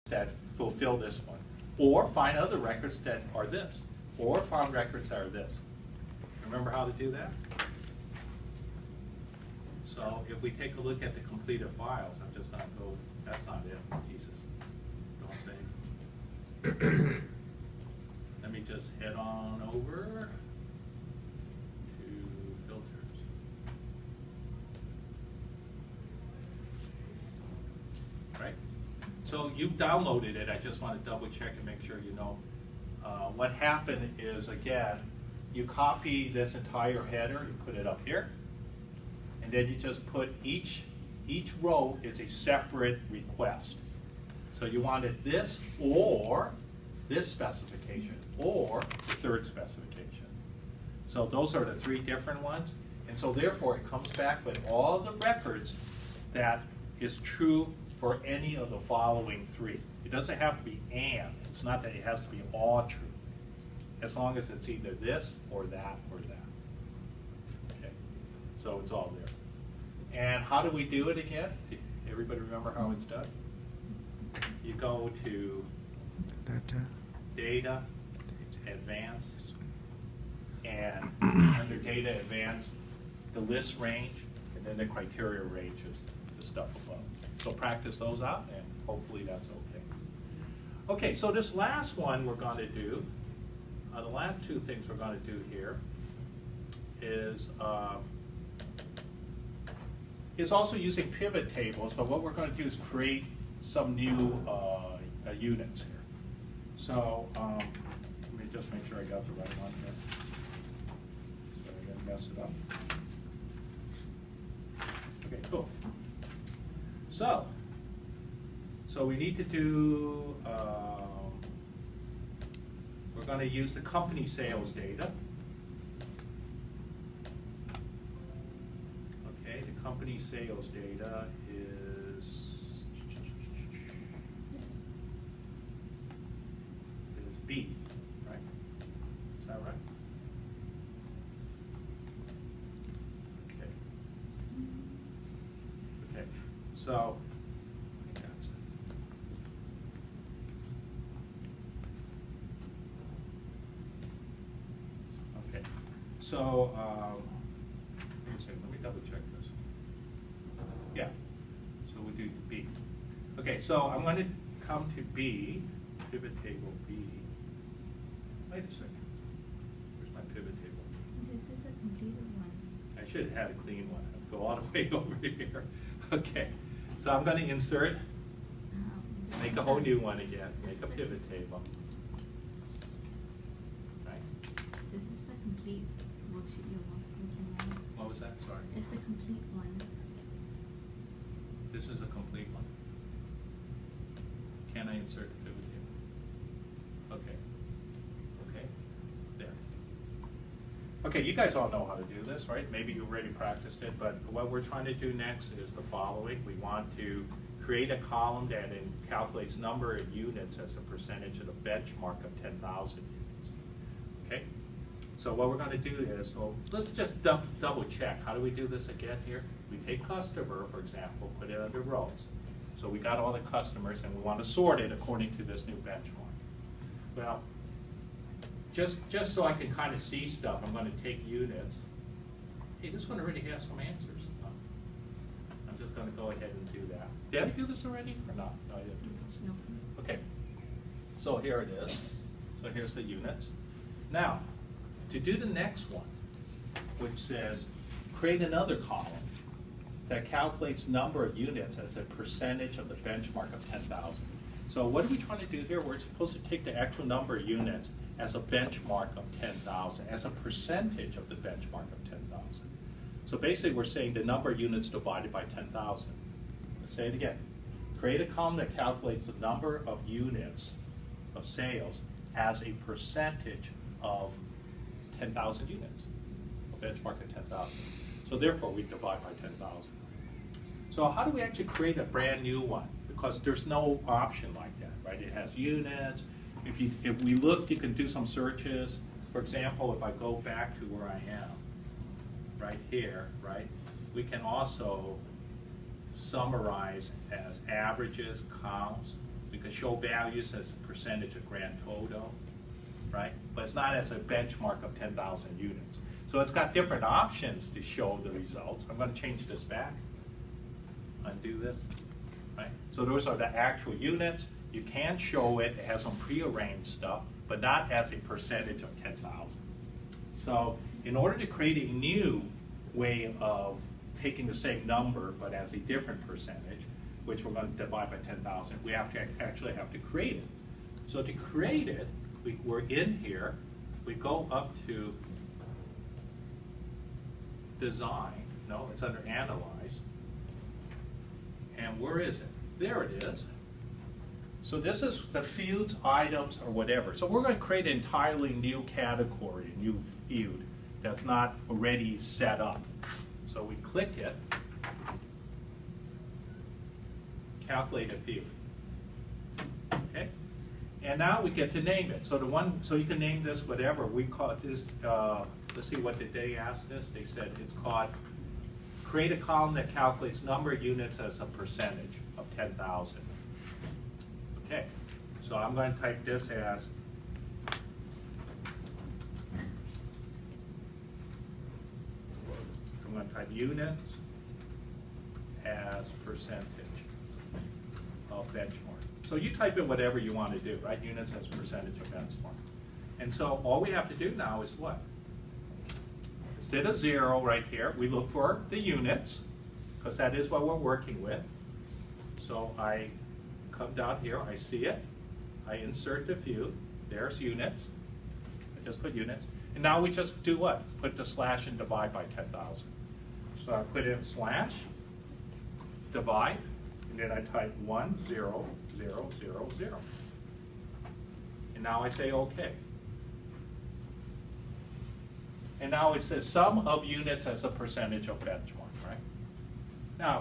that fulfill this one, or find other records that are this, or find records that are this. Remember how to do that? So if we take a look at the completed files, I'm just going to go, that's not it, Jesus. Don't say. Let me just head on over to filters. Right? So you've downloaded it. I just want to double check and make sure you know. What happened is, again, you copy this entire header, you put it up here, and then you just put each row is a separate request. So you wanted this or this specification or the third specification. So those are the three different ones. And so therefore it comes back with all the records that is true for any of the following three. It doesn't have to be and. It's not that it has to be all true. As long as it's either this or that or that. Okay, so it's all there. And how do we do it again? Everybody remember how it's done? You go to Data, Advanced, and under Data Advanced, the list range, and then the criteria range is the stuff above. So practice those out, and hopefully that's okay. Okay, so this last one we're going to do, the last two things we're going to do here is also using pivot tables, but what we're going to do is create some new units here. So let me just make sure I got the right one here, so I didn't mess it up. Okay, cool. So we need to do, we're going to use the company sales data. Okay, the company sales data is B, right? Is that right? Okay. Okay, so So, let me see, let me double check this. Yeah, so we'll do B. Okay, so I'm going to come to B, pivot table B. Wait a second. Where's my pivot table? This is a completed one. I should have had a clean one. I have to go all the way over here. Okay, so I'm going to insert, make a whole new one again, make a pivot table. Right? This is the complete worksheet you're looking at. What was that? Sorry. It's the complete one. This is a complete one. Can I insert the pivot table? Okay. Okay. There. Okay, you guys all know how to do this, right? Maybe you already practiced it, but what we're trying to do next is the following. We want to create a column that calculates number of units as a percentage of the benchmark of 10,000 units. Okay? So what we're going to do is, so let's just double check. How do we do this again here? We take customer, for example, put it under rows. So we got all the customers, and we want to sort it according to this new benchmark. Well, just so I can kind of see stuff, I'm going to take units. Hey, this one already has some answers. I'm just going to go ahead and do that. Did I do this already or not? No, I didn't do this. No. Okay. So here it is. So here's the units. Now, to do the next one, which says create another column that calculates number of units as a percentage of the benchmark of 10,000. So what are we trying to do here? We're supposed to take the actual number of units as a benchmark of 10,000, as a percentage of the benchmark of 10,000. So basically we're saying the number of units divided by 10,000. Let's say it again. Create a column that calculates the number of units of sales as a percentage of 10,000 units, a benchmark of 10,000. So therefore we divide by 10,000. So how do we actually create a brand new one? Because there's no option like that, right? It has units. If we look, you can do some searches. For example, if I go back to where I am, right here, right? We can also summarize as averages, counts, We can show values as a percentage of grand total, right? But it's not as a benchmark of 10,000 units. So it's got different options to show the results. I'm going to change this back. Undo this, right? So those are the actual units. You can show it as some prearranged stuff, but not as a percentage of 10,000. So in order to create a new way of taking the same number, but as a different percentage, which we're going to divide by 10,000, we have to actually have to create it. So to create it, we're in here, we go up to Design, no, it's under Analyze, and where is it? There it is. So this is the fields, items, or whatever. So we're going to create an entirely new category, a new field that's not already set up. So we click it, calculate a field. Okay, and now we get to name it. So you can name this whatever. We call it this. Let's see, what did they ask this? They said it's called create a column that calculates number of units as a percentage of 10,000. Okay, so I'm going to type this as I'm going to type units as percentage of benchmark. So you type in whatever you want to do, right? Units as percentage of benchmark. And so all we have to do now is what? Instead of 0 right here, we look for the units, because that is what we're working with. So I come down here, I see it, I insert the field, there's units, I just put units, and now we just do what? Put the slash and divide by 10,000. So I put in slash, divide, and then I type 1, 0, 0, 0, 0. And now I say OK. And now it says sum of units as a percentage of benchmark, right? Now,